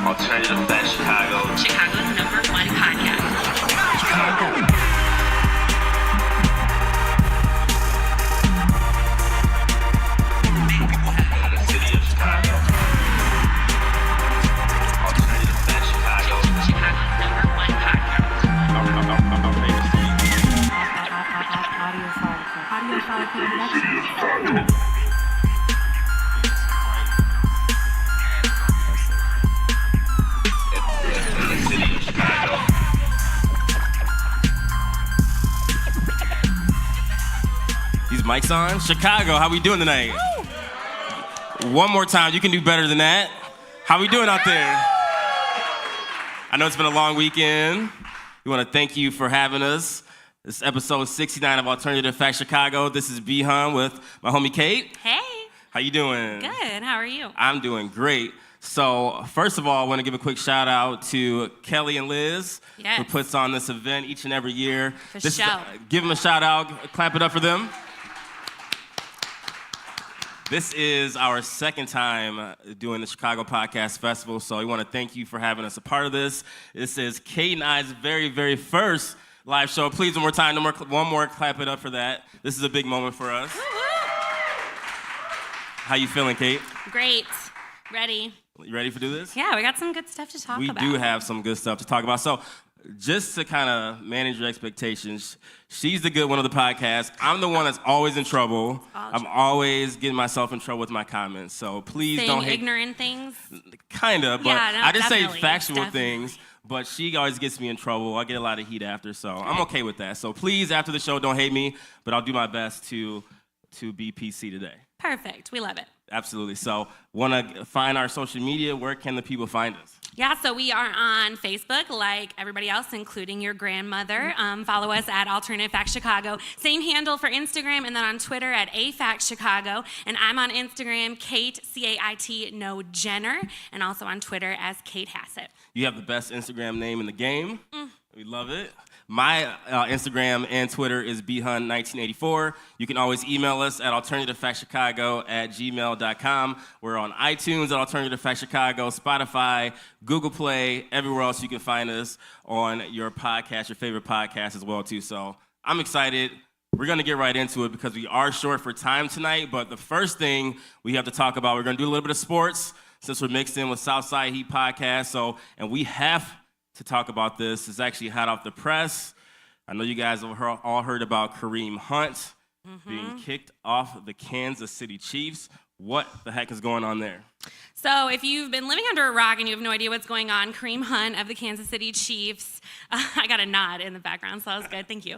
Alternative Facts Chicago. Chicago's #1 podcast. Chicago. The city of Chicago. Alternative Facts Chicago. Chicago's #1 podcast. Our favorite city. Audio file connection. The city of Chicago. These mics on? Chicago, how we doing tonight? One more time, you can do better than that. How we doing out there? I know it's been a long weekend. We want to thank you for having us. This is episode 69 of Alternative Facts Chicago. This is B.Hun with my homie Cait. Hey. How you doing? Good. How are you? I'm doing great. So, first of all, I want to give a quick shout out to Kelly and Liz, Yes. who puts on this event each and every year. For sure. Give them a shout out. Clap it up for them. This is our second time doing the Chicago Podcast Festival, so we want to thank you for having us a part of this. This is Cait and I's very, very first live show. Please, one more time, one more clap it up for that. This is a big moment for us. How you feeling, Cait? Great. Ready? You ready to do this? Yeah, we got some good stuff to talk about. We do have some good stuff to talk about. So, just to kind of manage your expectations, she's the good one of the podcast. I'm the one that's always in trouble. I'm always getting myself in trouble with my comments. So please don't hate. Ignorant things. Kind of, but Yeah, no, I just say definitely, factual definitely. things. But she always gets me in trouble. I get a lot of heat after, so I'm okay with that. So please, after the show, don't hate me. But I'll do my best to be PC today. Perfect. We love it. Absolutely. So, want to find our social media? Where can the people find us? Yeah, so we are on Facebook like everybody else, including your grandmother. Follow us at Alternative Facts Chicago. Same handle for Instagram, and then on Twitter at AFactsChicago. And I'm on Instagram, Cait, C-A-I-T, no Jenner, and also on Twitter as Cait Hassett. You have the best Instagram name in the game. We love it. My Instagram and Twitter is B.Hun1984. You can always email us at alternativefactschicago@gmail.com. We're on iTunes at Alternative Facts Chicago, Spotify, Google Play, everywhere else you can find us on your podcast, your favorite podcast as well, too. So I'm excited. We're going to get right into it because we are short for time tonight. But the first thing we have to talk about, we're going to do a little bit of sports since we're mixed in with Southside Heat Podcast. And we have to talk about this. It's actually hot off the press. I know you guys have all heard about Kareem Hunt being kicked off the Kansas City Chiefs. What the heck is going on there? So if you've been living under a rock and you have no idea what's going on, Kareem Hunt of the Kansas City Chiefs, I got a nod in the background, so that was good, thank you.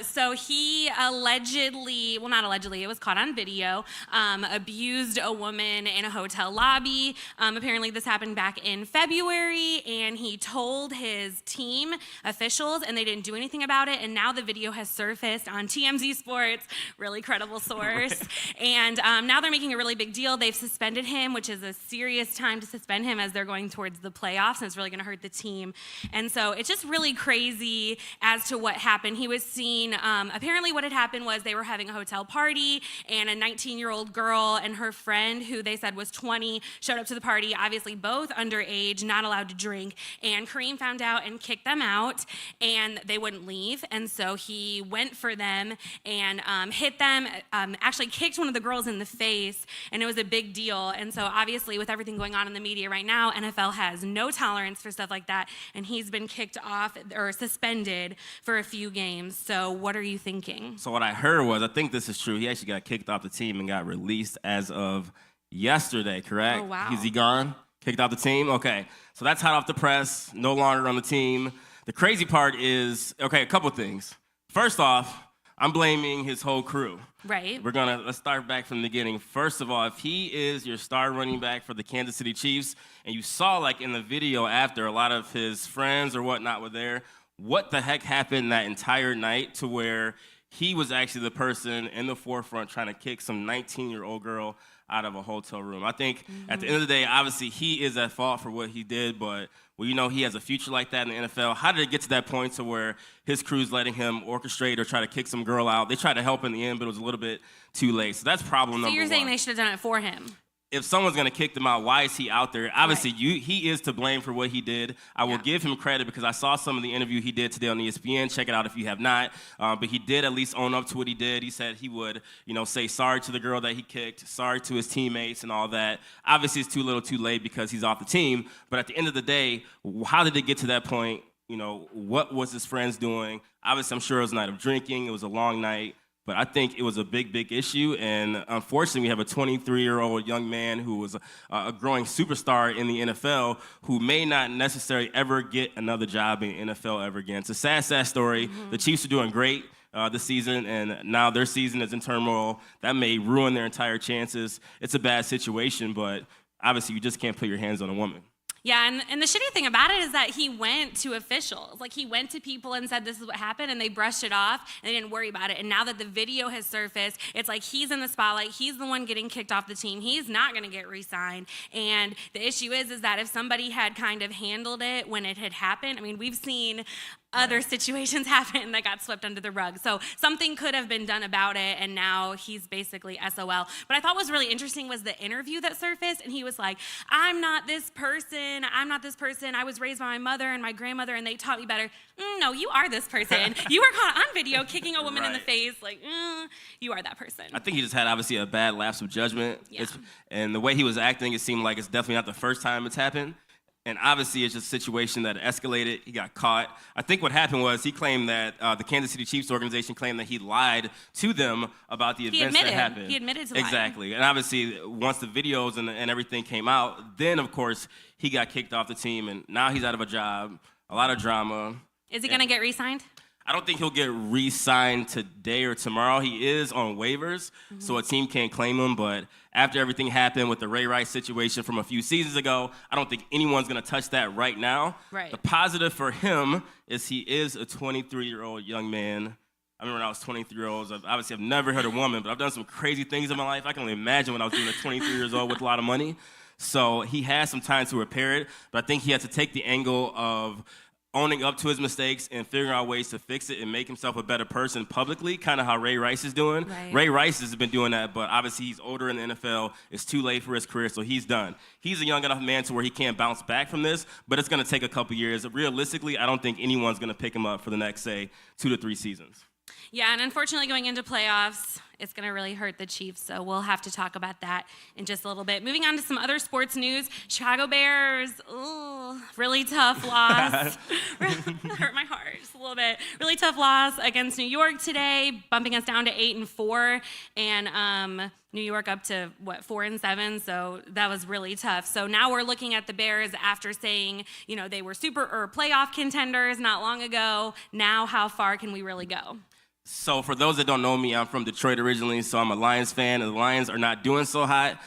So he allegedly, well not allegedly, it was caught on video, abused a woman in a hotel lobby. Apparently this happened back in February, and he told his team officials, and they didn't do anything about it, and now the video has surfaced on TMZ Sports, really credible source, and now they're making a really big deal. They've suspended him, which is a serious time to suspend him as they're going towards the playoffs, and it's really going to hurt the team. And so it's just really crazy as to what happened. He was seen, apparently what had happened was they were having a hotel party, and a 19-year-old girl and her friend, who they said was 20, showed up to the party, obviously both underage, not allowed to drink, and Kareem found out and kicked them out, and they wouldn't leave, and so he went for them and hit them, actually kicked one of the girls in the face, and it was a big deal. And so obviously with everything going on in the media right now, NFL has no tolerance for stuff like that, and he's been kicked off or suspended for a few games. So what are you thinking? So what I heard was, I think this is true, he actually got kicked off the team and got released as of yesterday, correct? Oh, wow. Is he gone? Kicked off the team? Okay. So that's hot off the press, no longer on the team. The crazy part is, okay, a couple things. First off, I'm blaming his whole crew. Right. Let's start back from the beginning. First of all, if he is your star running back for the Kansas City Chiefs, and you saw like in the video after a lot of his friends or whatnot were there, what the heck happened that entire night to where he was actually the person in the forefront trying to kick some 19-year-old girl out of a hotel room? I think at the end of the day, obviously he is at fault for what he did, but he has a future like that in the NFL. How did it get to that point to where his crew's letting him orchestrate or try to kick some girl out? They tried to help in the end, but it was a little bit too late. So that's problem number one. So you're saying they should have done it for him? if someone's going to kick them out, why is he out there? Obviously, he is to blame for what he did. I will give him credit because I saw some of the interview he did today on ESPN. Check it out if you have not. But he did at least own up to what he did. He said he would, say sorry to the girl that he kicked, sorry to his teammates and all that. Obviously, it's too little too late because he's off the team. But at the end of the day, how did it get to that point? What was his friends doing? Obviously, I'm sure it was a night of drinking. It was a long night. But I think it was a big, big issue. And unfortunately, we have a 23-year-old young man who was a growing superstar in the NFL who may not necessarily ever get another job in the NFL ever again. It's a sad, sad story. Mm-hmm. The Chiefs are doing great this season, and now their season is in turmoil. That may ruin their entire chances. It's a bad situation, but obviously you just can't put your hands on a woman. Yeah, and the shitty thing about it is that he went to officials. Like, he went to people and said, this is what happened, and they brushed it off, and they didn't worry about it. And now that the video has surfaced, it's like he's in the spotlight. He's the one getting kicked off the team. He's not going to get re-signed. And the issue is that if somebody had kind of handled it when it had happened, I mean, we've seen other situations happen that got swept under the rug. So something could have been done about it, and now he's basically SOL. But I thought what was really interesting was the interview that surfaced, and he was like, I'm not this person. I was raised by my mother and my grandmother, and they taught me better. No, you are this person. You were caught on video kicking a woman in the face. Like, you are that person. I think he just had, obviously, a bad lapse of judgment. Yeah. And the way he was acting, it seemed like it's definitely not the first time it's happened. And obviously, it's just a situation that escalated. He got caught. I think what happened was he claimed that the Kansas City Chiefs organization claimed that he lied to them about the events that happened. He admitted to lying. Exactly. And obviously, once the videos and everything came out, then, of course, he got kicked off the team. And now he's out of a job. A lot of drama. Is he going to get re-signed? I don't think he'll get re-signed today or tomorrow. He is on waivers, so a team can't claim him. But after everything happened with the Ray Rice situation from a few seasons ago, I don't think anyone's going to touch that right now. Right. The positive for him is he is a 23-year-old young man. I remember when I was 23 years old, I've never hurt a woman, but I've done some crazy things in my life. I can only imagine when I was doing at 23 years old with a lot of money. So he has some time to repair it, but I think he had to take the angle of owning up to his mistakes and figuring out ways to fix it and make himself a better person publicly, kind of how Ray Rice is doing. Right. Ray Rice has been doing that, but obviously he's older in the NFL. It's too late for his career, so he's done. He's a young enough man to where he can't bounce back from this, but it's going to take a couple years. Realistically, I don't think anyone's going to pick him up for the next, say, 2 to 3 seasons. Yeah, and unfortunately going into playoffs, it's going to really hurt the Chiefs, so we'll have to talk about that in just a little bit. Moving on to some other sports news. Chicago Bears, really tough loss. Hurt my heart just a little bit. Really tough loss against New York today, bumping us down to 8-4, and New York up to, 4-7, so that was really tough. So now we're looking at the Bears after saying, they were playoff contenders not long ago. Now how far can we really go? So for those that don't know me, I'm from Detroit originally, so I'm a Lions fan, and the Lions are not doing so hot.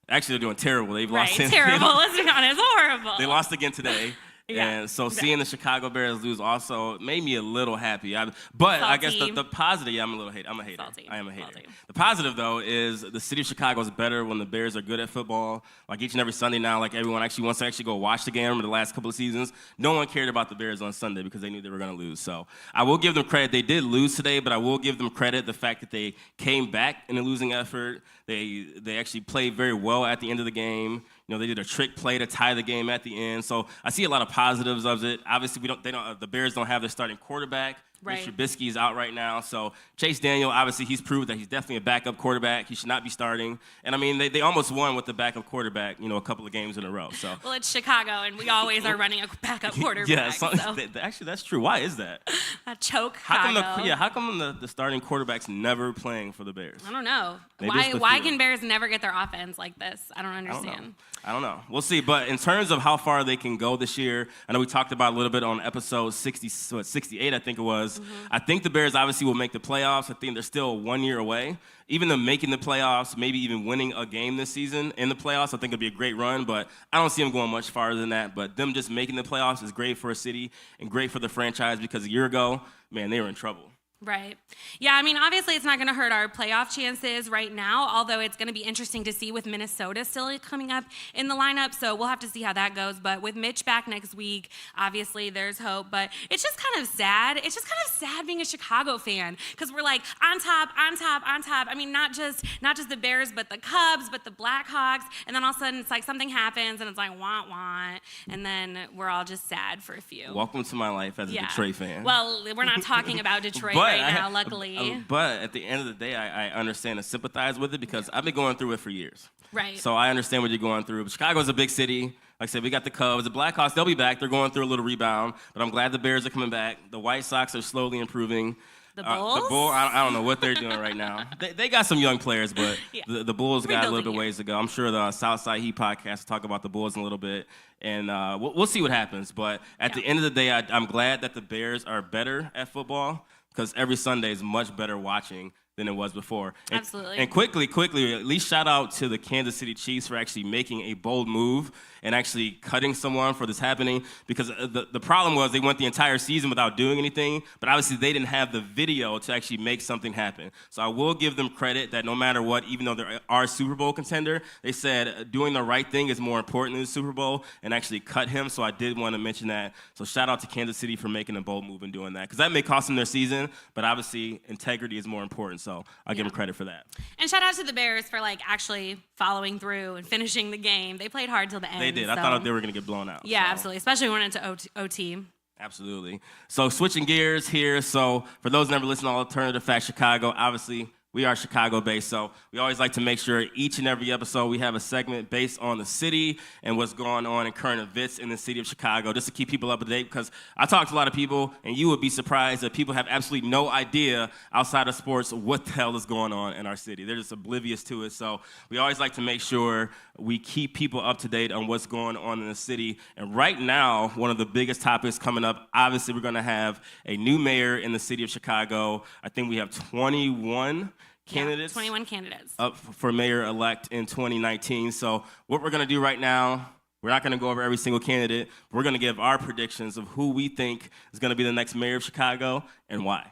Actually, they're doing terrible. They've lost. Terrible. Let's be honest, horrible. They lost again today. Yeah, and so exactly. Seeing the Chicago Bears lose also made me a little happy. But I guess the positive, I'm a little hater. I'm a hater. Salty. I am a hater. Salty. The positive, though, is the city of Chicago is better when the Bears are good at football. Like each and every Sunday now, like everyone actually wants to go watch the game. The last couple of seasons, no one cared about the Bears on Sunday because they knew they were going to lose. So I will give them credit. They did lose today, but I will give them credit the fact that they came back in a losing effort. They actually played very well at the end of the game. They did a trick play to tie the game at the end. So I see a lot of positives of it. Obviously, the Bears don't have their starting quarterback. Right. Mitch Trubisky is out right now. So Chase Daniel, obviously, he's proved that he's definitely a backup quarterback. He should not be starting. And, I mean, they almost won with the backup quarterback, a couple of games in a row. So. Well, it's Chicago, and we always are running a backup quarterback. Yeah, actually, that's true. Why is that? A choke. How come the starting quarterback's never playing for the Bears? I don't know. Maybe Why can Bears never get their offense like this? I don't understand. I don't know. We'll see. But in terms of how far they can go this year, I know we talked about a little bit on episode 68, I think it was. Mm-hmm. I think the Bears obviously will make the playoffs. I think they're still 1 year away. Even them making the playoffs, maybe even winning a game this season in the playoffs, I think it'll be a great run. But I don't see them going much farther than that. But them just making the playoffs is great for a city and great for the franchise because a year ago, man, they were in trouble. Right. Yeah, I mean, obviously it's not going to hurt our playoff chances right now, although it's going to be interesting to see with Minnesota still coming up in the lineup, so we'll have to see how that goes. But with Mitch back next week, obviously there's hope. But it's just kind of sad. It's just kind of sad being a Chicago fan because we're like on top, on top, on top. I mean, not just the Bears, but the Cubs, but the Blackhawks. And then all of a sudden it's like something happens and it's like wah. And then we're all just sad for a few. Welcome to my life as a Detroit fan. Well, we're not talking about Detroit right now, luckily. But at the end of the day, I understand and sympathize with it because I've been going through it for years. Right. So I understand what you're going through. But Chicago's a big city. Like I said, we got the Cubs. The Blackhawks, they'll be back. They're going through a little rebound. But I'm glad the Bears are coming back. The White Sox are slowly improving. The Bulls? I don't know what they're doing right now. They got some young players, but the Bulls got a little bit ways to go. I'm sure the Southside Heat Podcast will talk about the Bulls in a little bit, and we'll see what happens. But at the end of the day, I'm glad that the Bears are better at football because every Sunday is much better watching than it was before. Absolutely. And quickly, at least shout out to the Kansas City Chiefs for actually making a bold move and actually cutting someone for this happening because the problem was they went the entire season without doing anything, but obviously they didn't have the video to actually make something happen. So I will give them credit that no matter what, even though they are a Super Bowl contender, they said doing the right thing is more important than the Super Bowl and actually cut him. So I did want to mention that. So shout out to Kansas City for making a bold move and doing that because that may cost them their season, but obviously integrity is more important. So I'll give them credit for that. And shout out to the Bears for actually following through and finishing the game. They played hard till the end. They did. I thought they were going to get blown out. Yeah, absolutely. Especially when it went to OT. Absolutely. So switching gears here. So for those who never listen to Alternative Facts Chicago, obviously we are Chicago-based, so we always like to make sure each and every episode we have a segment based on the city and what's going on in current events in the city of Chicago, just to keep people up to date, because I talk to a lot of people, and you would be surprised that people have absolutely no idea outside of sports what the hell is going on in our city. They're just oblivious to it, so we always like to make sure we keep people up to date on what's going on in the city. And right now, one of the biggest topics coming up, obviously we're going to have a new mayor in the city of Chicago. I think we have 21 candidates. 21 candidates. Up for mayor-elect in 2019. So what we're going to do right now, we're not going to go over every single candidate. We're going to give our predictions of who we think is going to be the next mayor of Chicago and why.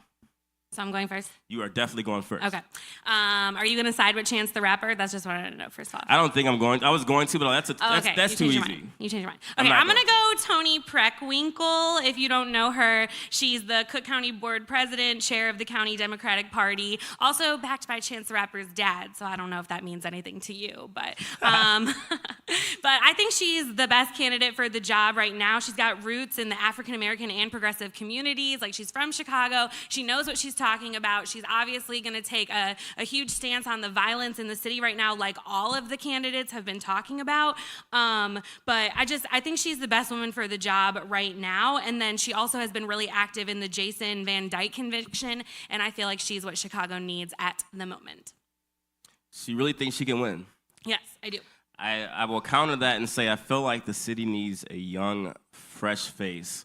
So I'm going first? You are definitely going first. Okay. Are you going to side with Chance the Rapper? That's just what I wanted to know first off. I don't think I'm going. I was going to, but that's too easy. You changed your mind. Okay, I'm going to go Toni Preckwinkle. If you don't know her, she's the Cook County Board President, chair of the County Democratic Party, also backed by Chance the Rapper's dad, so I don't know if that means anything to you. But but I think she's the best candidate for the job right now. She's got roots in the African American and progressive communities. She's from Chicago. She knows what she's talking about. She's obviously going to take a huge stance on the violence in the city right now, like all of the candidates have been talking about. But I think she's the best woman for the job right now. And then she also has been really active in the Jason Van Dyke conviction, and I feel like she's what Chicago needs at the moment. She really thinks she can win? Yes, I do. I will counter that and say I feel like the city needs a young, fresh face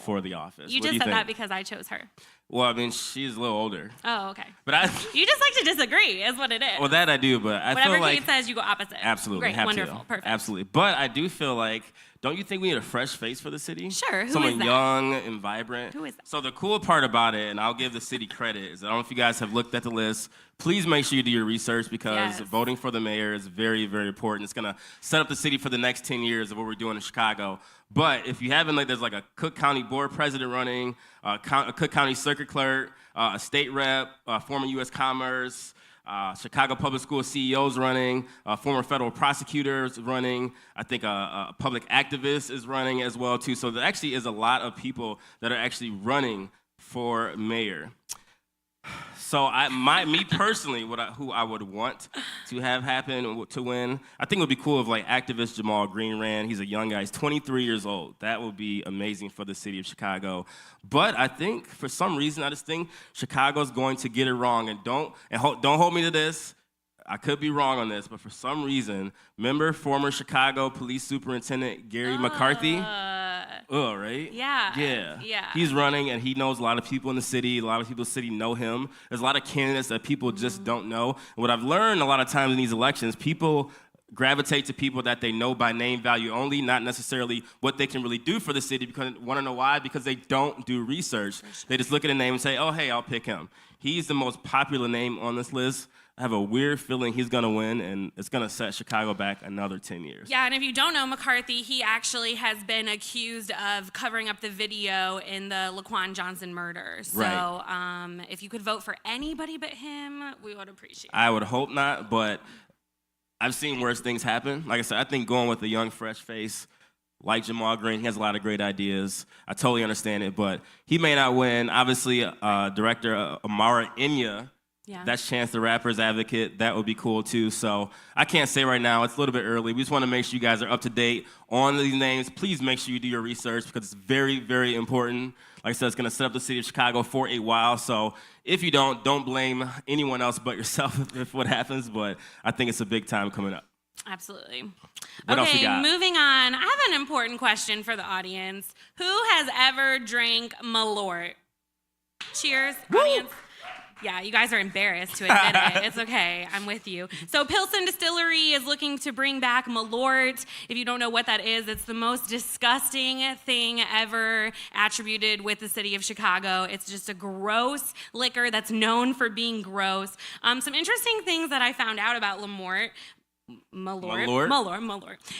for the office. You just said that because I chose her. Well, I mean, she's a little older. Oh, okay. But you just like to disagree, is what it is. Well, that I do, but I whatever feel like... Kate says, you go opposite. Absolutely. Great, wonderful, perfect. Absolutely. But I do feel like, don't you think we need a fresh face for the city? Sure, who Someone is that? young and vibrant. Who is that? So the cool part about it, and I'll give the city credit, is I don't know if you guys have looked at the list. Please make sure you do your research because voting for the mayor is very, very important. It's going to set up the city for the next 10 years of what we're doing in Chicago. But if you haven't, there's a Cook County Board President running, a Cook County Circuit Clerk, a state rep, former U.S. Commerce, Chicago Public School CEOs running, former federal prosecutors running. I think a public activist is running as well, too. So there actually is a lot of people that are actually running for mayor. So me personally, who I would want to have happen to win, I think it would be cool if activist Jamal Green ran. He's a young guy. He's 23 years old. That would be amazing for the city of Chicago. But I think for some reason, I just think Chicago's going to get it wrong. And don't hold me to this. I could be wrong on this, but for some reason, remember former Chicago Police Superintendent Gary McCarthy? Right? Yeah. He's running, and he knows a lot of people in the city. A lot of people in the city know him. There's a lot of candidates that people just don't know. And what I've learned a lot of times in these elections, people gravitate to people that they know by name value only, not necessarily what they can really do for the city. Because want to know why? Because they don't do research. Sure. They just look at a name and say, oh, hey, I'll pick him. He's the most popular name on this list. I have a weird feeling he's going to win, and it's going to set Chicago back another 10 years. Yeah, and if you don't know McCarthy, he actually has been accused of covering up the video in the Laquan Johnson murder. So if you could vote for anybody but him, we would appreciate it. I would hope not, but I've seen worse things happen. Like I said, I think going with a young, fresh face like Jamal Green, he has a lot of great ideas. I totally understand it, but he may not win. Obviously, director Amara Inya, that's Chance the Rapper's advocate. That would be cool, too. So I can't say right now. It's a little bit early. We just want to make sure you guys are up to date on these names. Please make sure you do your research because it's very, very important. Like I said, it's going to set up the city of Chicago for a while. So if you don't blame anyone else but yourself if what happens. But I think it's a big time coming up. Absolutely. What else you got? Moving on. I have an important question for the audience. Who has ever drank Malort? Cheers, audience. Yeah, you guys are embarrassed to admit it. It's okay. I'm with you. So Pilsen Distillery is looking to bring back Malort. If you don't know what that is, it's the most disgusting thing ever attributed with the city of Chicago. It's just a gross liquor that's known for being gross. Some interesting things that I found out about Malort. Malort.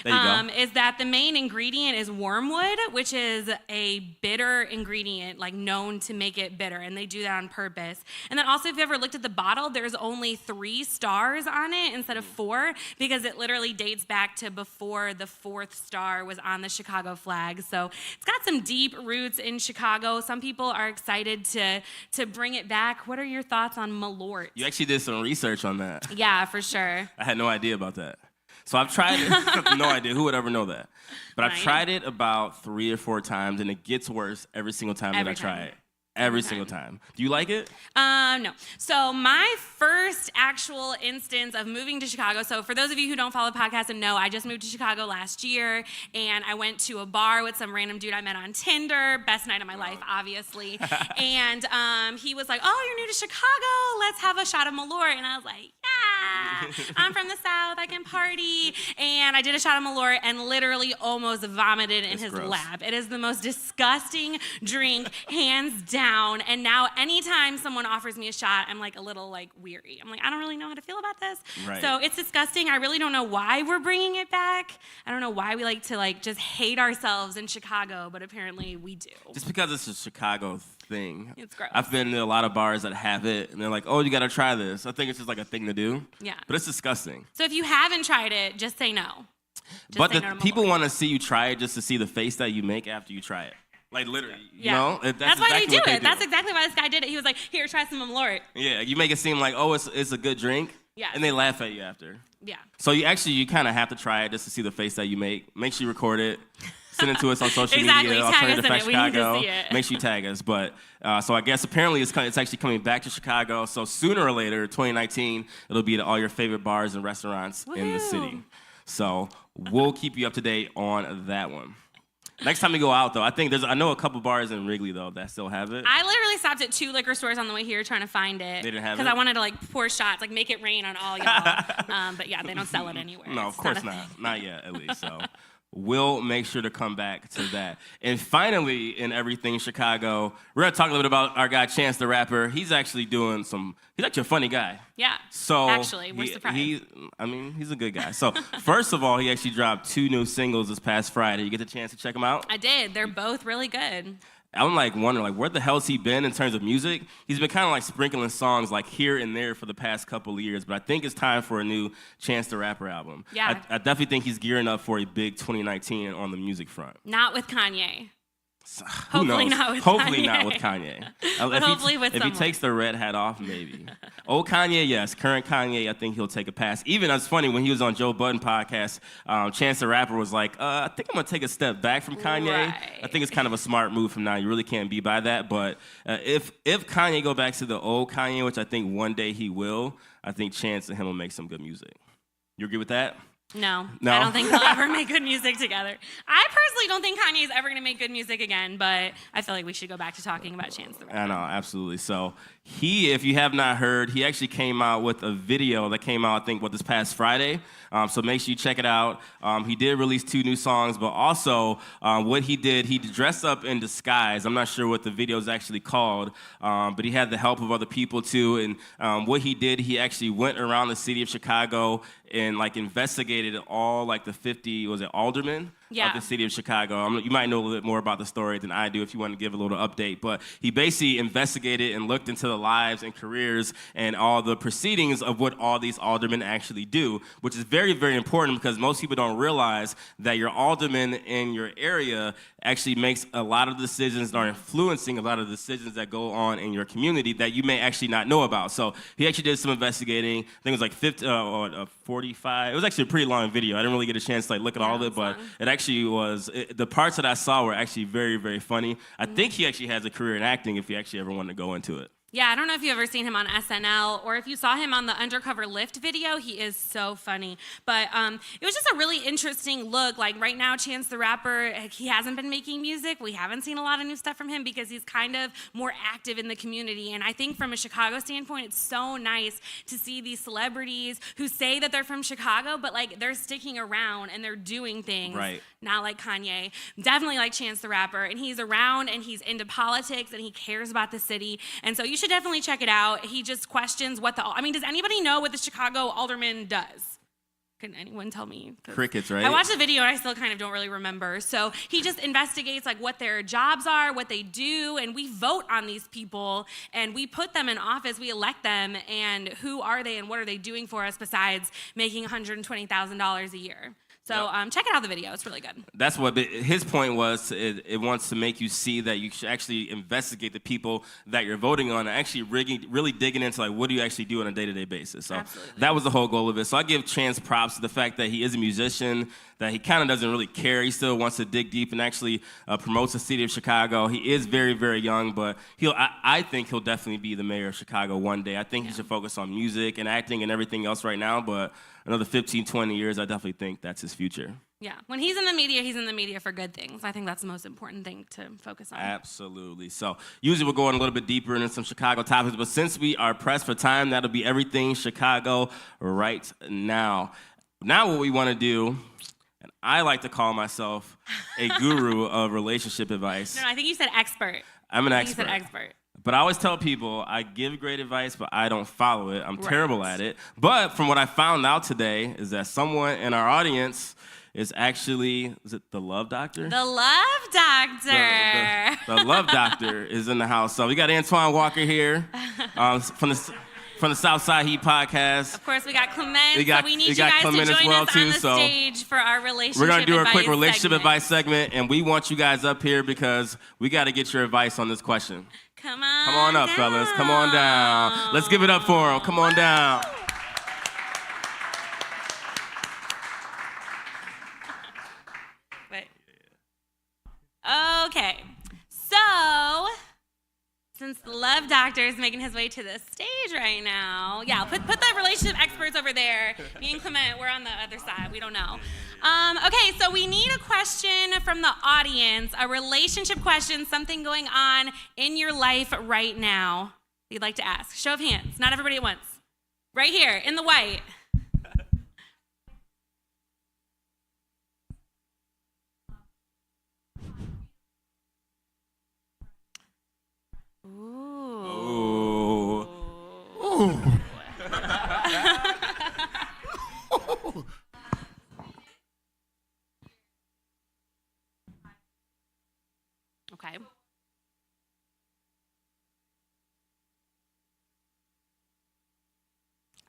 There you go. Is that the main ingredient is wormwood, which is a bitter ingredient, like known to make it bitter, and they do that on purpose. And then also, if you ever looked at the bottle, there's only 3 stars on it instead of 4, because it literally dates back to before the 4th star was on the Chicago flag. So it's got some deep roots in Chicago. Some people are excited to bring it back. What are your thoughts on Malort? You actually did some research on that. Yeah, for sure. I had no idea about that. So I've tried it. No idea. Who would ever know that? But I've tried it about 3 or 4 times, and it gets worse every single time that I try it. Every single time. Do you like it? No. So my first actual instance of moving to Chicago, so for those of you who don't follow the podcast and know, I just moved to Chicago last year, and I went to a bar with some random dude I met on Tinder. Best night of my life, obviously. And he was like, oh, you're new to Chicago. Let's have a shot of Malort. And I was like, yeah, I'm from the South. I can party. And I did a shot of Malort and literally almost vomited in his lap. It is the most disgusting drink, hands down. And now anytime someone offers me a shot, I'm like a little like weary. I'm like, I don't really know how to feel about this. Right. So it's disgusting. I really don't know why we're bringing it back. I don't know why we like to like just hate ourselves in Chicago, but apparently we do. Just because it's a Chicago thing. It's gross. I've been to a lot of bars that have it, and they're like, oh, you got to try this. I think it's just like a thing to do. Yeah. But it's disgusting. So if you haven't tried it, just say no. But the people want to see you try it just to see the face that you make after you try it. Like, literally, you know? That's why they do it. That's exactly why this guy did it. He was like, here, try some Malort. Yeah, you make it seem like, oh, it's a good drink. Yeah. And they laugh at you after. Yeah. So you kind of have to try it just to see the face that you make. Make sure you record it. Send it to us on social media. Tag us in it. We need to see it. Make sure you tag us. But so I guess apparently it's actually coming back to Chicago. So sooner or later, 2019, it'll be at all your favorite bars and restaurants in the city. So we'll keep you up to date on that one. Next time we go out, though, I know a couple bars in Wrigley, though, that still have it. I literally stopped at 2 liquor stores on the way here trying to find it. They didn't have it? Because I wanted to, like, pour shots, like, make it rain on all y'all. But, yeah, they don't sell it anywhere. No, of course not. Not yet, at least. So we'll make sure to come back to that. And finally, in everything Chicago, we're going to talk a little bit about our guy, Chance the Rapper. He's actually he's actually a funny guy. Yeah, so actually, we're surprised. He's a good guy. So first of all, he actually dropped 2 new singles this past Friday. You get the chance to check them out? I did. They're both really good. I'm like wondering, like, where the hell's he been in terms of music? He's been kind of like sprinkling songs like here and there for the past couple of years, but I think it's time for a new Chance the Rapper album. Yeah. I definitely think he's gearing up for a big 2019 on the music front. Not with Kanye. Who Hopefully knows? not with Hopefully Kanye. not with Kanye. If he takes the red hat off, maybe. Old Kanye, yes. Current Kanye, I think he'll take a pass. Even, it's funny, when he was on Joe Budden podcast, Chance the Rapper was like, I think I'm going to take a step back from Kanye. Right. I think it's kind of a smart move from now. You really can't be by that. But if Kanye go back to the old Kanye, which I think one day he will, I think Chance and him will make some good music. You agree with that? No, I don't think they'll ever make good music together. I personally don't think Kanye's ever going to make good music again, but I feel like we should go back to talking about Chance the Rapper. I know, absolutely. So He, if you have not heard, he actually came out with a video that came out, I think, this past Friday. So make sure you check it out. He did release 2 new songs, but also what he did, he dressed up in disguise. I'm not sure what the video is actually called, but he had the help of other people too. And what he did, he actually went around the city of Chicago and investigated all the 50, was it aldermen? Yeah. Of the city of Chicago. You might know a little bit more about the story than I do if you want to give a little update, but he basically investigated and looked into the lives and careers and all the proceedings of what all these aldermen actually do, which is very, very important because most people don't realize that your alderman in your area actually makes a lot of decisions and are influencing a lot of decisions that go on in your community that you may actually not know about. So he actually did some investigating. I think it was 50 or 45. It was actually a pretty long video. I didn't really get a chance to look at all of it, but it actually was, the parts that I saw were actually very, very funny. I think he actually has a career in acting if he actually ever wanted to go into it. Yeah, I don't know if you've ever seen him on SNL or if you saw him on the Undercover Lift video. He is so funny. But it was just a really interesting look. Right now, Chance the Rapper, he hasn't been making music. We haven't seen a lot of new stuff from him because he's kind of more active in the community. And I think from a Chicago standpoint, it's so nice to see these celebrities who say that they're from Chicago, but they're sticking around and they're doing things. Right. Not like Kanye, definitely like Chance the Rapper. And he's around and he's into politics and he cares about the city. And so you should definitely check it out. He just questions does anybody know what the Chicago alderman does? Can anyone tell me? Crickets, right? I watched the video and I still kind of don't really remember. So he just investigates what their jobs are, what they do, and we vote on these people and we put them in office, we elect them, and who are they and what are they doing for us besides making $120,000 a year? So check it out, the video. It's really good. That's what his point was. It wants to make you see that you should actually investigate the people that you're voting on and actually really digging into what do you actually do on a day-to-day basis. So Absolutely. That was the whole goal of it. So I give Chance props to the fact that he is a musician, that he kind of doesn't really care. He still wants to dig deep and actually promotes the city of Chicago. He is very, very young, but I think he'll definitely be the mayor of Chicago one day. I think he should focus on music and acting and everything else right now, but another 15, 20 years, I definitely think that's his future. Yeah, when he's in the media for good things. I think that's the most important thing to focus on. Absolutely. So usually we're going a little bit deeper into some Chicago topics, but since we are pressed for time, that'll be everything Chicago right now. Now what we want to do, and I like to call myself a guru of relationship advice. No, I think you said expert. I'm an expert. You said expert. But I always tell people I give great advice, but I don't follow it. I'm terrible at it. But from what I found out today is that someone in our audience is actually, is it the Love Doctor? The Love Doctor. The Love Doctor is in the house. So we got Antoine Walker here from the Southside Heat Podcast. Of course, we got Clement. We need you got guys Clement to join us too, on the so stage for our relationship advice. We're going to do a quick relationship segment. advice segment, and we want you guys up here because we got to get your advice on this question. Come on Come on up, down. fellas. Come on down. Let's give it up for them. Come on down. Wait. Okay. So, since the Love Doctor is making his way to the stage right now, put the relationship experts over there. Me and Clement, we're on the other side. We don't know. Okay, so we need a question from the audience, a relationship question, something going on in your life right now you'd like to ask. Show of hands, not everybody at once. Right here, in the white. Ooh. Ooh. Okay.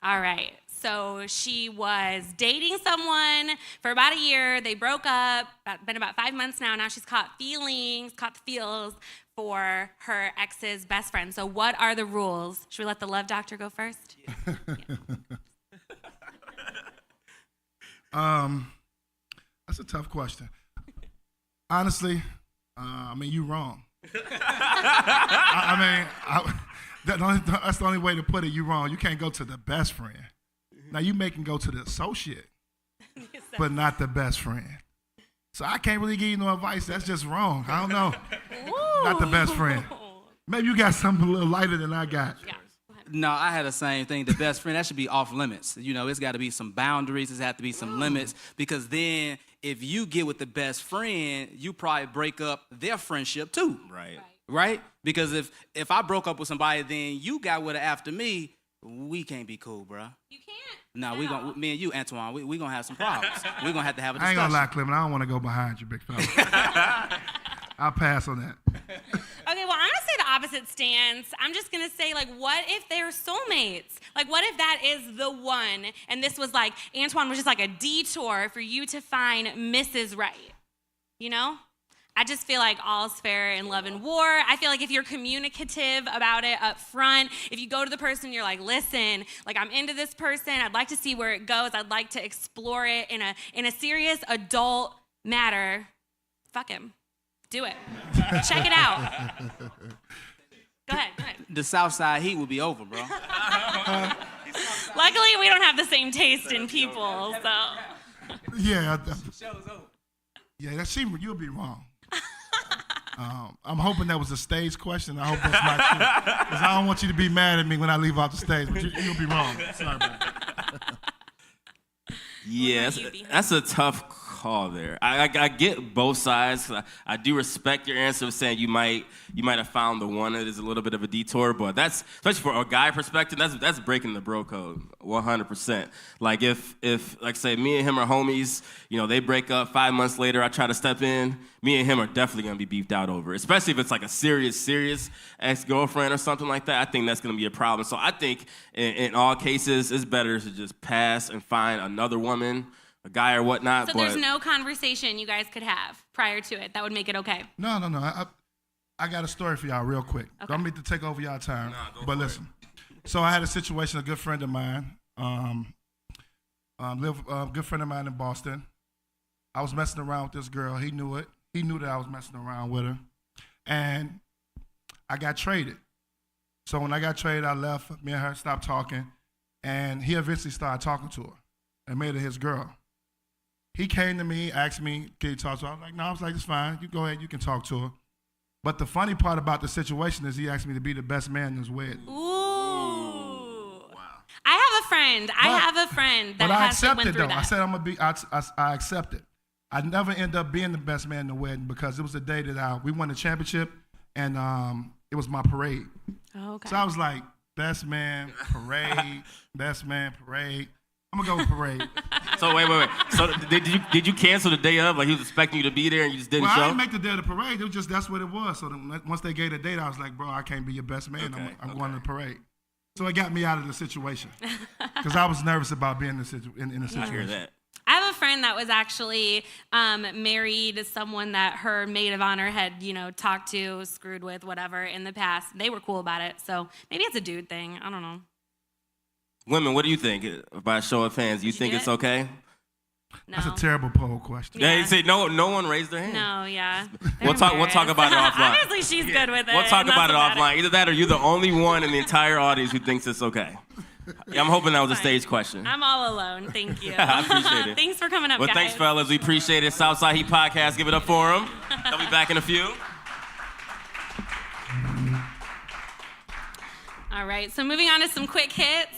All right. So she was dating someone for about a year. They broke up. Been about 5 months now. Now she's caught the feels for her ex's best friend. So what are the rules? Should we let the Love Doctor go first? That's a tough question. Honestly, you wrong. That's the only way to put it. You wrong. You can't go to the best friend. Now you can go to the associate, but not the best friend. So I can't really give you no advice. That's just wrong. I don't know. Ooh. Not the best friend. Maybe you got something a little lighter than I got. Yeah. No, I had the same thing. The best friend, that should be off limits. You know, it's got to be some boundaries. There's have to be some limits, because then if you get with the best friend, you probably break up their friendship too. Right? Because if I broke up with somebody, then you got with her after me, we can't be cool, bro. You can't. No, me and you, Antoine, we gonna have some problems. We're gonna have to have a I ain't discussion. gonna lie, Clement. I don't want to go behind you, big fella. I'll pass on that. Okay, well, I'm gonna say the opposite stance. I'm just gonna say, like, what if they're soulmates? Like, what if that is the one, and this was like, Antoine was just like a detour for you to find Mrs. Right? You know? I just feel like all's fair in love and war. I feel like if you're communicative about it up front, if you go to the person, you're like, listen, like, I'm into this person. I'd like to see where it goes. I'd like to explore it in a serious adult matter. Fuck him. Do it. Check it out. Go ahead. The Southside Heat will be over, bro. Luckily, we don't have the same taste in people, so. Yeah. You'll be wrong. I'm hoping that was a stage question. I hope that's not true. Because I don't want you to be mad at me when I leave off the stage, but you'll be wrong. Sorry about that. Yeah, that's a tough call there. I get both sides. I do respect your answer of saying you might have found the one that is a little bit of a detour, but that's, especially for a guy perspective, that's breaking the bro code 100%. Like if like say me and him are homies, you know, they break up 5 months later, I try to step in, me and him are definitely gonna be beefed out over, especially if it's like a serious ex-girlfriend or something like that. I think that's gonna be a problem. So I think in all cases, it's better to just pass and find another woman, a guy or whatnot. So there's no conversation you guys could have prior to it that would make it okay? No. I got a story for y'all real quick. Okay. Don't mean to take over y'all time, Go for listen. So I had a situation, a good friend of mine, good friend of mine in Boston. I was messing around with this girl. He knew it. He knew that I was messing around with her. And I got traded. So when I got traded, I left. Me and her stopped talking. And he eventually started talking to her and made her his girl. He came to me, asked me, can you talk to her? I was like, no. I was like, it's fine. You go ahead. You can talk to her. But the funny part about the situation is he asked me to be the best man in his wedding. Ooh. Wow. I have a friend that but I has went accepted through though. that. I said I'm gonna be. I accepted. I never end up being the best man in the wedding because it was the day that we won the championship, and it was my parade. Oh, okay. So I was like, best man parade, best man parade. I'm gonna go with parade. So wait. So did you cancel the day of? Like he was expecting you to be there and you just didn't Well, show? I didn't make the day of the parade. It was just that's what it was. So then, once they gave the date, I was like, bro, I can't be your best man. Okay, I'm going to the parade. So it got me out of the situation because I was nervous about being in the situation. I hear that. I have a friend that was actually married to someone that her maid of honor had, talked to, screwed with, whatever, in the past. They were cool about it. So maybe it's a dude thing. I don't know. Women, what do you think? By a show of hands, you think get it's it? okay? No. That's a terrible poll question. Yeah. Yeah, you say no one raised their hand. No, yeah. We'll talk about it offline. Obviously, she's good with it. We'll talk and about it that's offline. Either that or you're the only one in the entire audience who thinks it's okay. Yeah, I'm hoping that was a Fine. stage question. I'm all alone. Thank you. I appreciate it. Thanks for coming up, Well, guys. thanks, fellas. We appreciate it. Southside Heat Podcast. Give it up for them. They'll be back in a few. All right, so moving on to some quick hits.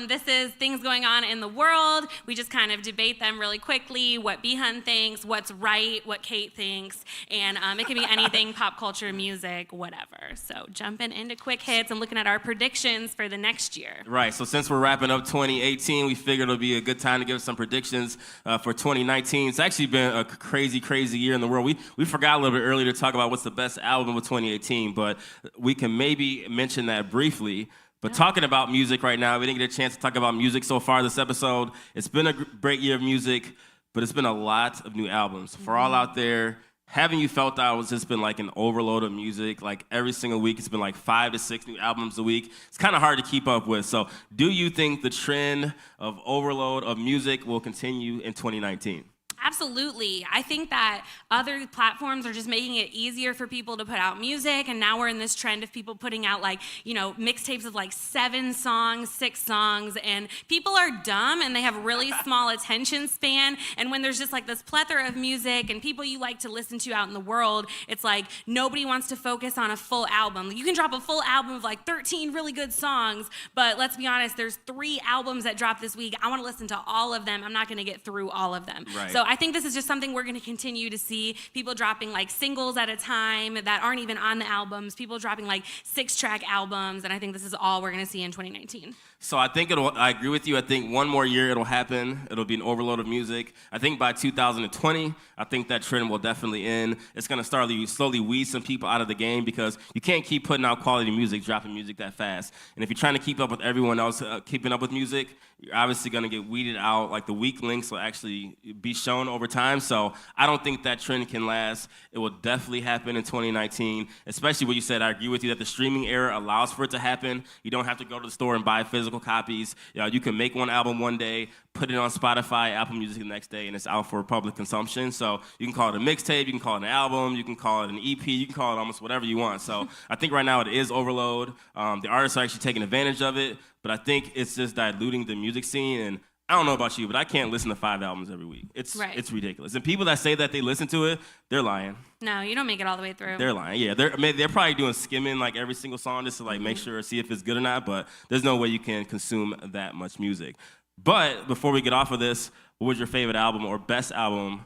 This is things going on in the world. We just kind of debate them really quickly, what B.Hun thinks, what's right, what Cait thinks, and it can be anything, pop culture, music, whatever. So jumping into quick hits and looking at our predictions for the next year. Right, so since we're wrapping up 2018, we figured it'll be a good time to give some predictions for 2019. It's actually been a crazy year in the world. We forgot a little bit earlier to talk about what's the best album of 2018, but we can maybe mention that briefly. But talking about music right now, we didn't get a chance to talk about music so far this episode. It's been a great year of music, but it's been a lot of new albums. For all out there, haven't you felt that it's just been like an overload of music? Like every single week, it's been like 5 to 6 new albums a week. It's kind of hard to keep up with. So do you think the trend of overload of music will continue in 2019? Absolutely. I think that other platforms are just making it easier for people to put out music, and now we're in this trend of people putting out mixtapes of 7 songs, 6 songs, and people are dumb and they have really small attention span, and when there's just this plethora of music and people you like to listen to out in the world, it's nobody wants to focus on a full album. You can drop a full album of 13 really good songs, but let's be honest, there's 3 albums that dropped this week. I want to listen to all of them. I'm not going to get through all of them. Right. So I think this is just something we're going to continue to see. People dropping singles at a time that aren't even on the albums. People dropping 6-track albums, and I think this is all we're going to see in 2019. So I think I agree with you. I think one more year it'll happen. It'll be an overload of music. I think by 2020, I think that trend will definitely end. It's going to start to slowly weed some people out of the game because you can't keep putting out quality music, dropping music that fast. And if you're trying to keep up with everyone else keeping up with music, you're obviously going to get weeded out. The weak links will actually be shown over time. So I don't think that trend can last. It will definitely happen in 2019, especially what you said. I agree with you that the streaming era allows for it to happen. You don't have to go to the store and buy physical copies. You can make one album one day, put it on Spotify, Apple Music the next day, and it's out for public consumption. So you can call it a mixtape, you can call it an album, you can call it an EP, you can call it almost whatever you want. So I think right now it is overload. The artists are actually taking advantage of it, but I think it's just diluting the music scene. And I don't know about you, but I can't listen to 5 albums every week. It's ridiculous. And people that say that they listen to it, they're lying. No, you don't make it all the way through. They're lying. Yeah, they're probably doing skimming every single song just to make sure, see if it's good or not. But there's no way you can consume that much music. But before we get off of this, what was your favorite album or best album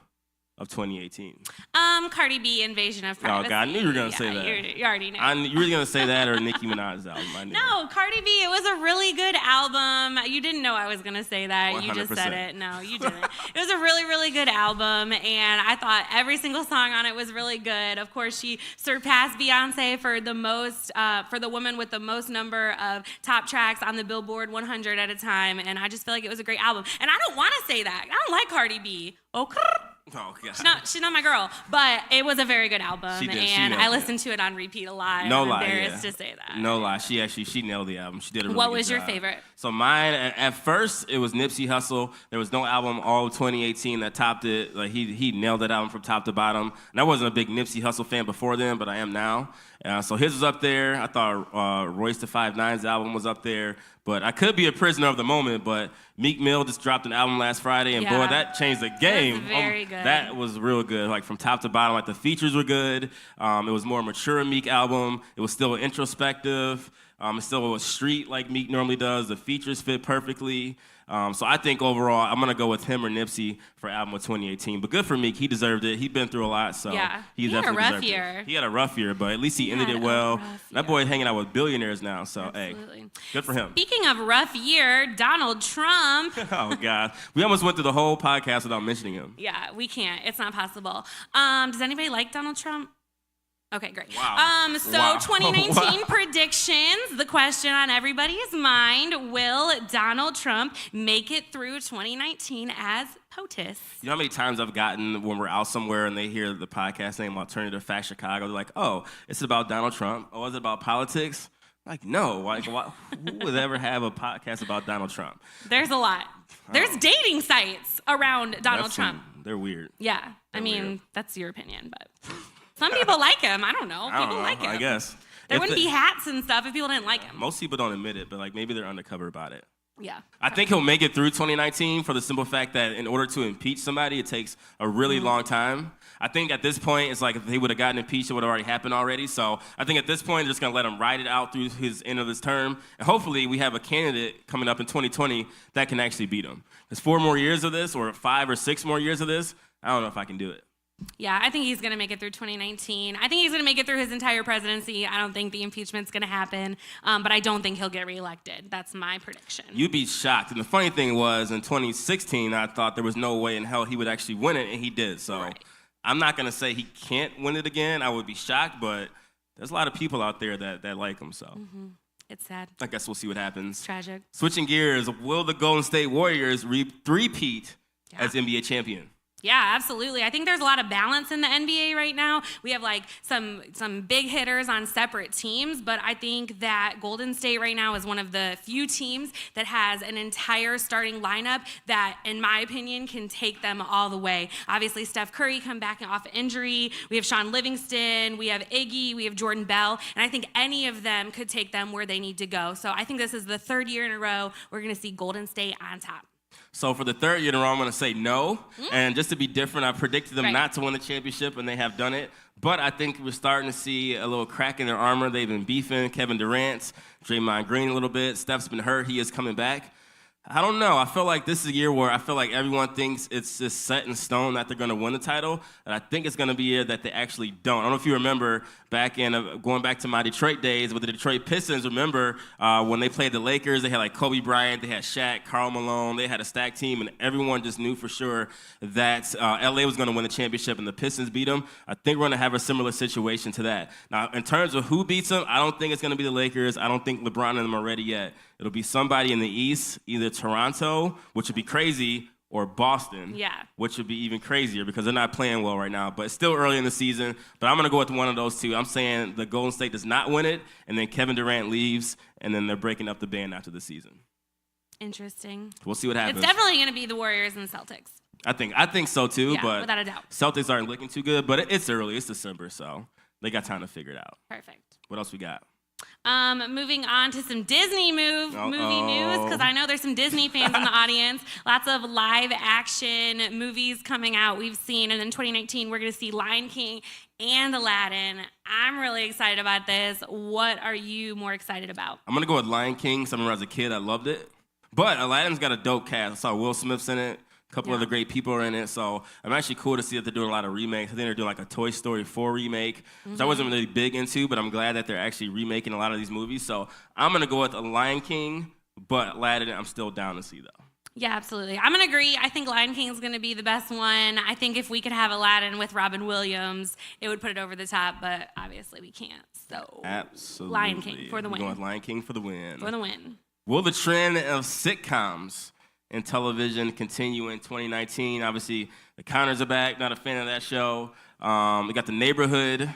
of 2018? Cardi B, Invasion of Privacy. Oh, God, I knew you were going to say that. You already know. You were going to say that or Nicki Minaj's album. I knew. No, Cardi B, it was a really good album. You didn't know I was going to say that. 100%. You just said it. No, you didn't. It was a really, really good album, and I thought every single song on it was really good. Of course, she surpassed Beyonce for the woman with the most number of top tracks on the Billboard 100 at a time, and I just feel like it was a great album. And I don't want to say that. I don't like Cardi B. Okay. Oh, God. She's not my girl, but it was a very good album, and I listened to it on repeat a lot. No I'm lie, embarrassed to say that. No lie, she nailed the album. She did a really What good was your job. favorite? So mine, at first, it was Nipsey Hussle. There was no album all of 2018 that topped it. He nailed that album from top to bottom. And I wasn't a big Nipsey Hussle fan before then, but I am now. So his was up there. I thought Royce the 5'9's album was up there. But I could be a prisoner of the moment, but Meek Mill just dropped an album last Friday, and boy, that changed the game. That was very good. That was real good, from top to bottom. The features were good. It was more mature Meek album. It was still introspective. It still was street like Meek normally does. The features fit perfectly. So I think overall, I'm going to go with him or Nipsey for album of 2018. But good for Meek. He deserved it. He'd been through a lot, so he had a definitely rough deserved year. it. He had a rough year, but at least he ended it well. That boy hanging out with billionaires now, so Absolutely. Hey, good for him. Speaking of rough year, Donald Trump. Oh, God. We almost went through the whole podcast without mentioning him. Yeah, we can't. It's not possible. Does anybody like Donald Trump? Okay, great. Wow. So 2019 Wow. predictions, the question on everybody's mind, will Donald Trump make it through 2019 as POTUS? You know how many times I've gotten when we're out somewhere and they hear the podcast name Alternative Fact Chicago, they're like, oh, it's about Donald Trump? Oh, is it about politics? Like, no. Who would ever have a podcast about Donald Trump? There's a lot. There's dating sites around Donald Trump. They're weird. Yeah, They're weird. That's your opinion, but some people like him. I don't know. People like him. I guess. There wouldn't be hats and stuff if people didn't like him. Most people don't admit it, but maybe they're undercover about it. Yeah. I think he'll make it through 2019 for the simple fact that in order to impeach somebody, it takes a really long time. I think at this point, it's like if he would have gotten impeached, it would have already happened already. So I think at this point, they're just going to let him ride it out through his end of his term. And hopefully we have a candidate coming up in 2020 that can actually beat him. There's 4 more years of this or 5 or 6 more years of this. I don't know if I can do it. Yeah, I think he's going to make it through 2019. I think he's going to make it through his entire presidency. I don't think the impeachment's going to happen, but I don't think he'll get reelected. That's my prediction. You'd be shocked. And the funny thing was, in 2016, I thought there was no way in hell he would actually win it, and he did. So I'm not going to say he can't win it again. I would be shocked, but there's a lot of people out there that like him. So It's sad. I guess we'll see what happens. It's tragic. Switching gears, will the Golden State Warriors repeat as NBA champion? Yeah, absolutely. I think there's a lot of balance in the NBA right now. We have like some big hitters on separate teams, but I think that Golden State right now is one of the few teams that has an entire starting lineup that, in my opinion, can take them all the way. Obviously, Steph Curry come back off injury. We have Sean Livingston. We have Iggy. We have Jordan Bell. And I think any of them could take them where they need to go. So I think this is the third year in a row we're going to see Golden State on top. So for the third year in a row, I'm going to say no. And just to be different, I predicted them Right. not to win the championship, and they have done it. But I think we're starting to see a little crack in their armor. They've been beefing Kevin Durant, Draymond Green a little bit. Steph's been hurt. He is coming back. I don't know. I feel like this is a year where I feel like everyone thinks it's just set in stone that they're going to win the title. And I think it's going to be a year that they actually don't. I don't know if you remember back in, going back to my Detroit days with the Detroit Pistons, remember when they played the Lakers, they had like Kobe Bryant, they had Shaq, Karl Malone, they had a stacked team, and everyone just knew for sure that LA was going to win the championship and the Pistons beat them. I think we're going to have a similar situation to that. Now, in terms of who beats them, I don't think it's going to be the Lakers. I don't think LeBron and them are ready yet. It'll be somebody in the East, either Toronto, which would be crazy, or Boston, which would be even crazier because they're not playing well right now. But it's still early in the season. But I'm going to go with one of those two. I'm saying the Golden State does not win it, and then Kevin Durant leaves, and then they're breaking up the band after the season. Interesting. We'll see what happens. It's definitely going to be the Warriors and Celtics. I think so too, Yeah, but without a doubt. Celtics aren't looking too good, but it's early. It's December, so they got time to figure it out. Perfect. What else we got? Moving on to some Disney movie news, because I know there's some Disney fans in the audience. Lots of live action movies coming out we've seen, and in 2019 we're going to see Lion King and Aladdin. I'm really excited about this. What are you more excited about? I'm going to go with Lion King. I remember as a kid I loved it. But Aladdin's got a dope cast. I saw Will Smith's in it. A couple other great people are in it, so I'm actually cool to see that they're doing a lot of remakes. I think they're doing like a Toy Story 4 remake, which I wasn't really big into, but I'm glad that they're actually remaking a lot of these movies. So I'm going to go with a Lion King, but Aladdin I'm still down to see, though. Yeah, absolutely. I'm going to agree. I think Lion King is going to be the best one. I think if we could have Aladdin with Robin Williams, it would put it over the top, but obviously we can't. So Absolutely. Lion King for the win. We're going with Lion King for the win. For the win. Will the trend of sitcoms in television continue in 2019? Obviously, The Counters are back. Not a fan of that show. We got The Neighborhood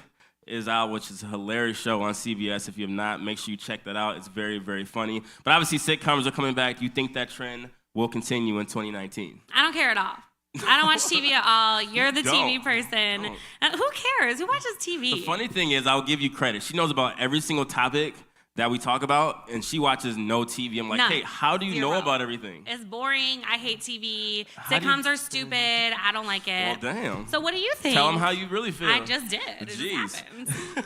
is out, which is a hilarious show on CBS. If you have not, make sure you check that out. It's very, very funny. But obviously, sitcoms are coming back. Do you think that trend will continue in 2019? I don't care at all. I don't watch TV at all. You're the TV Don't. person. Who cares? Who watches TV? The funny thing is, I'll give you credit. She knows about every single topic that we talk about, and she watches no TV. I'm like, None. hey, how do you know Zero. about everything? It's boring. I hate TV. How do you- Sitcoms are stupid. I don't like it. Well, damn. So what do you think? Tell them how you really feel. I just did. It Jeez. just happened.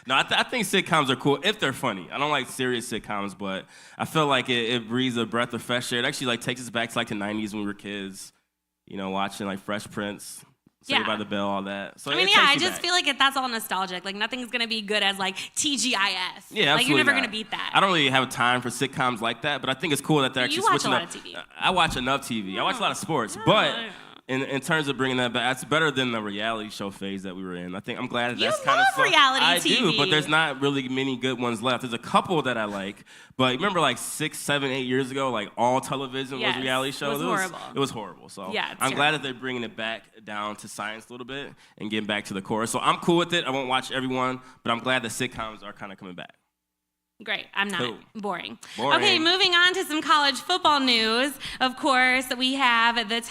No, I think sitcoms are cool if they're funny. I don't like serious sitcoms, but I feel like it breathes a breath of fresh air. It actually like takes us back to like the 90s when we were kids, you know, watching like Fresh Prince, Saved by the Bell, all that. So I mean, it yeah, takes I you just back. feel like that's all nostalgic. Like nothing's gonna be good as like TGIS. Yeah, Like absolutely you're never not. gonna beat that. I don't really have time for sitcoms like that, but I think it's cool that they're actually You watch a switching lot up. of TV. I watch enough TV. I watch a lot of sports, but yeah. in terms of bringing that back, it's better than the reality show phase that we were in. I think I'm glad that You that's kind of love reality I TV. do, but there's not really many good ones left. There's a couple that I like, but remember like 6, 7, 8 years ago, like all television Yes, was reality shows. it was horrible. It was horrible. So Yeah, it's I'm glad that they're bringing it back down to science a little bit and getting back to the core. So I'm cool with it. I won't watch everyone, but I'm glad that sitcoms are kind of coming back. Great. I'm not. Cool. Boring. Boring. Okay, moving on to some college football news. Of course, we have the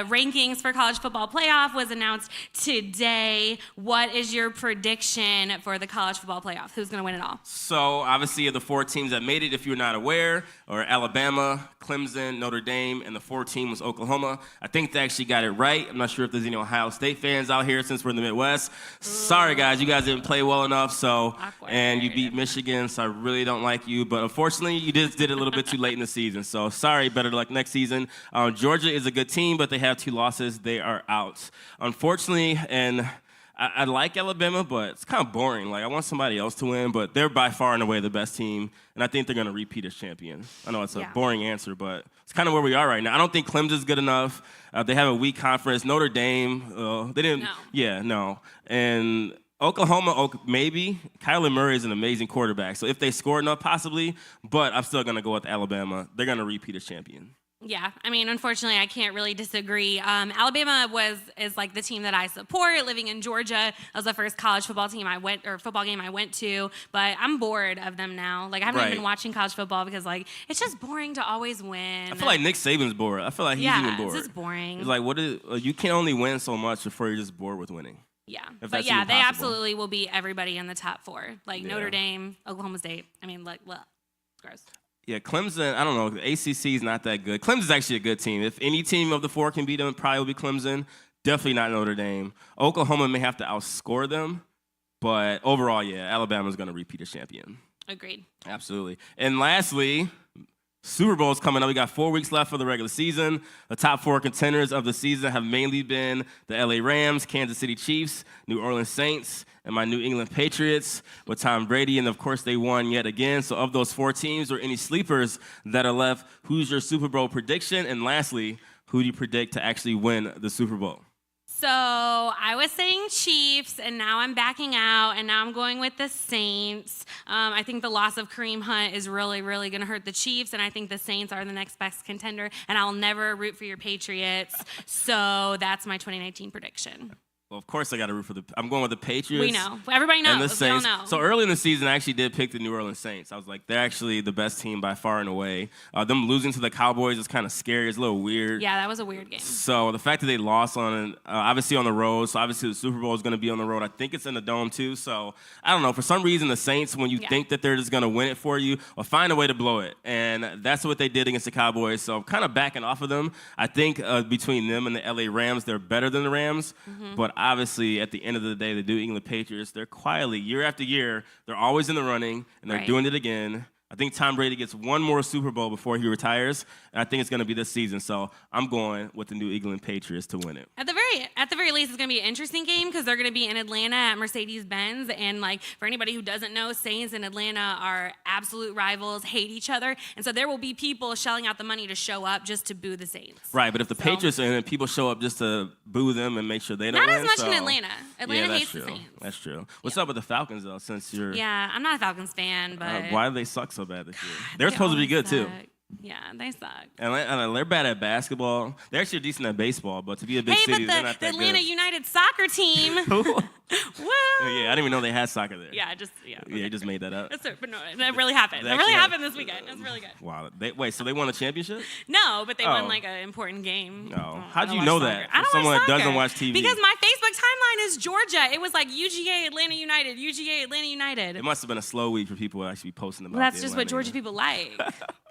rankings for college football playoff was announced today. What is your prediction for the college football playoff? Who's going to win it all? So obviously the 4 teams that made it, if you're not aware, are Alabama, Clemson, Notre Dame, and the 4th team was Oklahoma. I think they actually got it right. I'm not sure if there's any Ohio State fans out here since we're in the Midwest. Sorry, guys, you guys didn't play well enough. Awkward. And you beat Michigan, so I really don't like you. But unfortunately, you just did it a little bit too late in the season. So sorry, better luck next season. Georgia is a good team, but they have 2 losses. They are out. Unfortunately, and I like Alabama, but it's kind of boring. Like, I want somebody else to win, but they're by far and away the best team, and I think they're going to repeat as champion. I know it's a boring answer, but it's kind of where we are right now. I don't think Clemson's good enough. They have a weak conference. Notre Dame, they didn't. No. Yeah, no. And Oklahoma, maybe. Kyler Murray is an amazing quarterback, so if they score enough, possibly, but I'm still going to go with Alabama. They're going to repeat as champion. Yeah, I mean, unfortunately, I can't really disagree. Alabama is like the team that I support. Living in Georgia, that was the first college football game I went to. But I'm bored of them now. Like I haven't even been watching college football because like it's just boring to always win. I feel like Nick Saban's bored. I feel like he's even bored. It's just boring. It's like you can only win so much before you're just bored with winning. Yeah, But yeah, they absolutely will beat everybody in the top 4. Like Notre Dame, Oklahoma State. I mean, like, well, gross. Yeah, Clemson, I don't know. The ACC is not that good. Clemson's actually a good team. If any team of the 4 can beat them, it probably will be Clemson. Definitely not Notre Dame. Oklahoma may have to outscore them. But overall, yeah, Alabama's going to repeat as champion. Agreed. Absolutely. And lastly, Super Bowl's coming up. We got 4 weeks left for the regular season. The top 4 contenders of the season have mainly been the LA Rams, Kansas City Chiefs, New Orleans Saints, and my New England Patriots with Tom Brady. And, of course, they won yet again. So of those 4 teams or any sleepers that are left, who's your Super Bowl prediction? And lastly, who do you predict to actually win the Super Bowl? So I was saying Chiefs, and now I'm backing out, and now I'm going with the Saints. I think the loss of Kareem Hunt is really, really going to hurt the Chiefs, and I think the Saints are the next best contender, and I'll never root for your Patriots. So that's my 2019 prediction. Well, of course I got to root for I'm going with the Patriots. We know. Everybody knows. And the Saints. We all know. So early in the season, I actually did pick the New Orleans Saints. I was like, they're actually the best team by far and away. Them losing to the Cowboys is kind of scary. It's a little weird. Yeah, that was a weird game. So the fact that they lost obviously on the road, so obviously the Super Bowl is going to be on the road. I think it's in the Dome too. So I don't know. For some reason, the Saints, when you think that they're just going to win it for you, will find a way to blow it. And that's what they did against the Cowboys. So I'm kind of backing off of them. I think between them and the LA Rams, they're better than the Rams. Mm-hmm. But obviously, at the end of the day, the New England Patriots, they're quietly, year after year, they're always in the running, and they're doing it again. I think Tom Brady gets one more Super Bowl before he retires, and I think it's going to be this season. So I'm going with the New England Patriots to win it. At the very least, it's going to be an interesting game because they're going to be in Atlanta at Mercedes-Benz. And like for anybody who doesn't know, Saints and Atlanta are absolute rivals, hate each other, and so there will be people shelling out the money to show up just to boo the Saints. Right, but if the Patriots are in it, people show up just to boo them and make sure they don't win. Not as much in Atlanta. Atlanta hates true. the Saints. That's true. What's up with the Falcons though? Since you're I'm not a Falcons fan, but why do they suck so bad this year? They're supposed to be good too. Yeah, they suck. And they're bad at basketball. They're actually decent at baseball, but to be a big city, they're not that the Atlanta good. United soccer team. Woo! Yeah, I didn't even know they had soccer there. Yeah, Yeah, you just made that up. But no, that really happened. That really happened this weekend. It was really good. Wow. So they won a championship? No, but they won like an important game. Oh. How'd you know that? I don't Someone watch that soccer. doesn't watch TV. Because my Facebook timeline is Georgia. It was like UGA Atlanta United, UGA Atlanta United. It must have been a slow week for people to actually be posting about That's the just Atlanta what Georgia game. people like.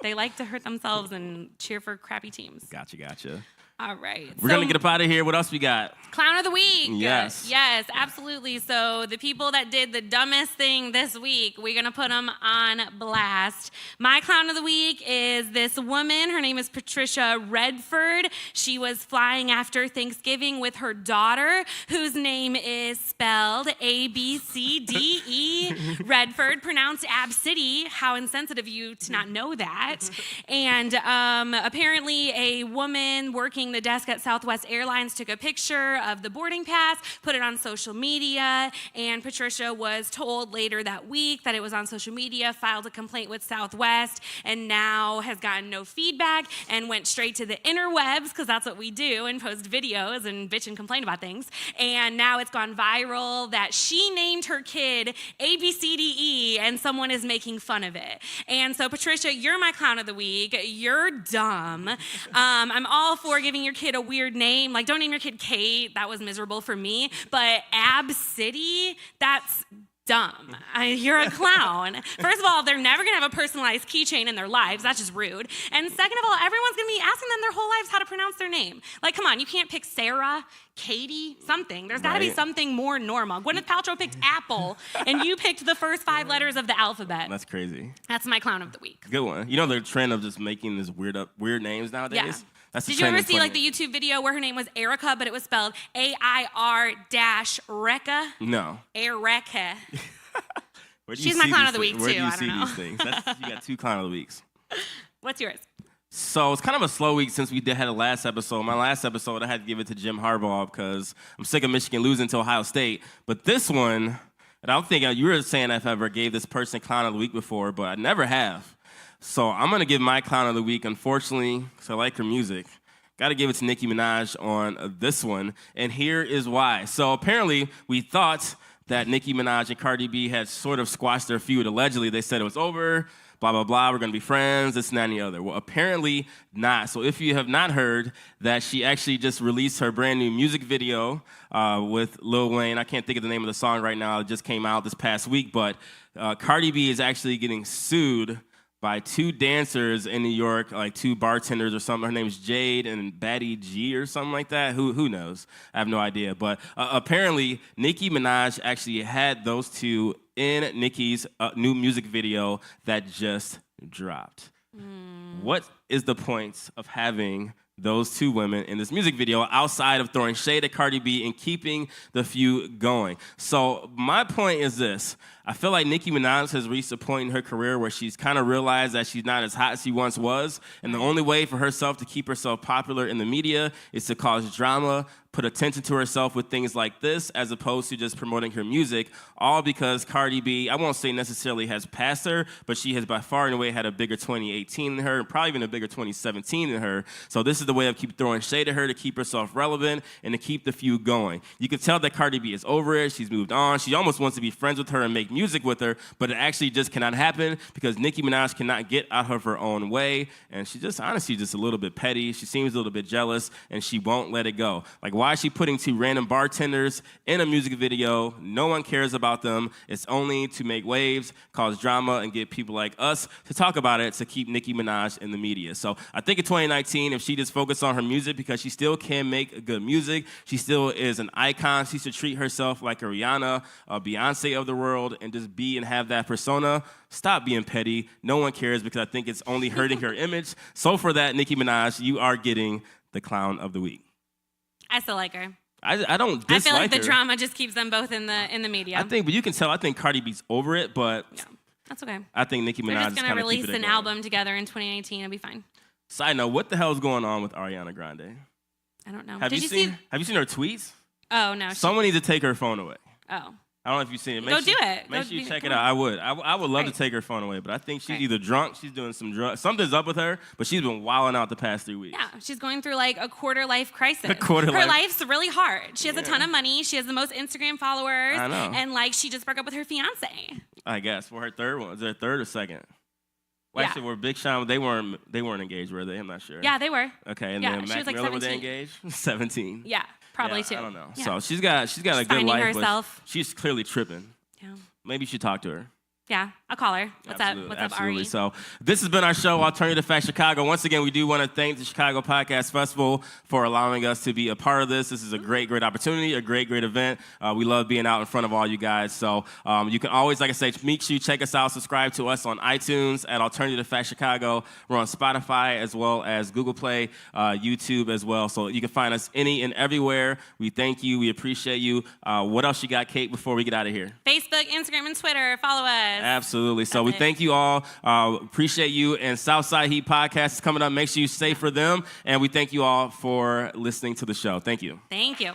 They like to hurt themselves and cheer for crappy teams. Gotcha. All right. We're going to get up out of here. What else we got? Clown of the week. Yes. Yes, absolutely. So the people that did the dumbest thing this week, we're going to put them on blast. My clown of the week is this woman. Her name is Patricia Redford. She was flying after Thanksgiving with her daughter, whose name is spelled A-B-C-D-E. Redford, pronounced Abcde. How insensitive of you to not know that. And apparently a woman working the desk at Southwest Airlines took a picture of the boarding pass, put it on social media, and Patricia was told later that week that it was on social media, filed a complaint with Southwest, and now has gotten no feedback and went straight to the interwebs, because that's what we do, and post videos and bitch and complain about things. And now it's gone viral that she named her kid ABCDE, and someone is making fun of it. And so, Patricia, you're my clown of the week. You're dumb. I'm all for giving your kid a weird name. Like, don't name your kid Kate. That was miserable for me. But Abcde, that's dumb. You're a clown. First of all, they're never going to have a personalized keychain in their lives. That's just rude. And second of all, everyone's going to be asking them their whole lives how to pronounce their name. Like, come on, you can't pick Sarah, Katie, something. There's got to be something more normal. Gwyneth Paltrow picked Apple, and you picked the first 5 letters of the alphabet. That's crazy. That's my clown of the week. Good one. You know the trend of just making this weird names nowadays? Yeah. That's Did you ever see like the YouTube video where her name was Erica, but it was spelled A-I-R-Reka? No. Erica. She's my clown of the week, Where too. do you I see don't know. these things? You got 2 clown of the weeks. What's yours? So it's kind of a slow week since we had a last episode. My last episode, I had to give it to Jim Harbaugh because I'm sick of Michigan losing to Ohio State. But this one, and I don't think you were saying I've ever gave this person clown of the week before, but I never have. So I'm gonna give my clown of the week, unfortunately, because I like her music. Got to give it to Nicki Minaj on this one, and here is why. So apparently, we thought that Nicki Minaj and Cardi B had sort of squashed their feud. Allegedly, they said it was over, blah, blah, blah, we're gonna be friends, this and that and the other. Well, apparently not. So if you have not heard that she actually just released her brand new music video with Lil Wayne. I can't think of the name of the song right now. It just came out this past week, but Cardi B is actually getting sued by two dancers in New York, like two bartenders or something. Her name is Jade and Abcde G or something like that. Who knows? I have no idea. But apparently, Nicki Minaj actually had those two in Nicki's new music video that just dropped. What is the point of having those two women in this music video outside of throwing shade at Cardi B and keeping the feud going? So my point is this. I feel like Nicki Minaj has reached a point in her career where she's kind of realized that she's not as hot as she once was, and the only way for herself to keep herself popular in the media is to cause drama, put attention to herself with things like this, as opposed to just promoting her music, all because Cardi B, I won't say necessarily has passed her, but she has by far and away had a bigger 2018 than her, and probably even a bigger 2017 than her. So this is the way of keep throwing shade at her to keep herself relevant and to keep the feud going. You can tell that Cardi B is over it, she's moved on, she almost wants to be friends with her and make music with her, but it actually just cannot happen because Nicki Minaj cannot get out of her own way, and she just honestly just a little bit petty, she seems a little bit jealous, and she won't let it go. Like, why is she putting two random bartenders in a music video? No one cares about them. It's only to make waves, cause drama, and get people like us to talk about it to keep Nicki Minaj in the media. So I think in 2019, if she just focused on her music, because she still can make good music, she still is an icon, she should treat herself like a Rihanna, a Beyonce of the world, and just be and have that persona. Stop being petty. No one cares because I think it's only hurting her image. So for that, Nicki Minaj, you are getting the clown of the week. I still like her. I don't dislike her. I feel like the drama just keeps them both in the media. I think, but you can tell, I think Cardi B's over it, but yeah, that's okay. I think Nicki Minaj is They're just kind gonna of release an album together in 2019. It'll be fine. Side note, what the hell is going on with Ariana Grande? I don't know. Have you seen her tweets? Oh no. Someone needs to take her phone away. Oh. I don't know if you've seen it. Go do it. Make sure you check it out. I would. I would love to Right. take her phone away, but I think she's Right. either drunk, she's doing some drugs. Something's up with her, but she's been wilding out the past 3 weeks. Yeah, she's going through like a quarter life crisis. Her life's really hard. She has a ton of money. She has the most Instagram followers. I know. And like she just broke up with her fiance. I guess for her third one. Is it third or second? Well, Yeah. actually, were Big Sean, they weren't engaged, were they? I'm not sure. Yeah, they were. Okay, and Yeah, then she Mac was, like, Miller, were they 17. engaged? 17. Yeah, probably Yeah, too. I don't know. Yeah. So she's got a good finding life, herself. but she's clearly tripping. Yeah. Maybe you should talk to her. Yeah, I'll call her. What's Absolutely, up? What's up, absolutely. Ari? So this has been our show, Alternative Fact Chicago. Once again, we do want to thank the Chicago Podcast Festival for allowing us to be a part of this. This is a great, great opportunity, a great, great event. We love being out in front of all you guys. So you can always, like I say, make sure you check us out, subscribe to us on iTunes at Alternative Fact Chicago. We're on Spotify as well as Google Play, YouTube as well. So you can find us any and everywhere. We thank you. We appreciate you. What else you got, Kate, before we get out of here? Facebook, Instagram, and Twitter. Follow us. Absolutely. So we That's it. thank you all. Appreciate you. And Southside Heat Podcast is coming up. Make sure you stay for them. And we thank you all for listening to the show. Thank you. Thank you.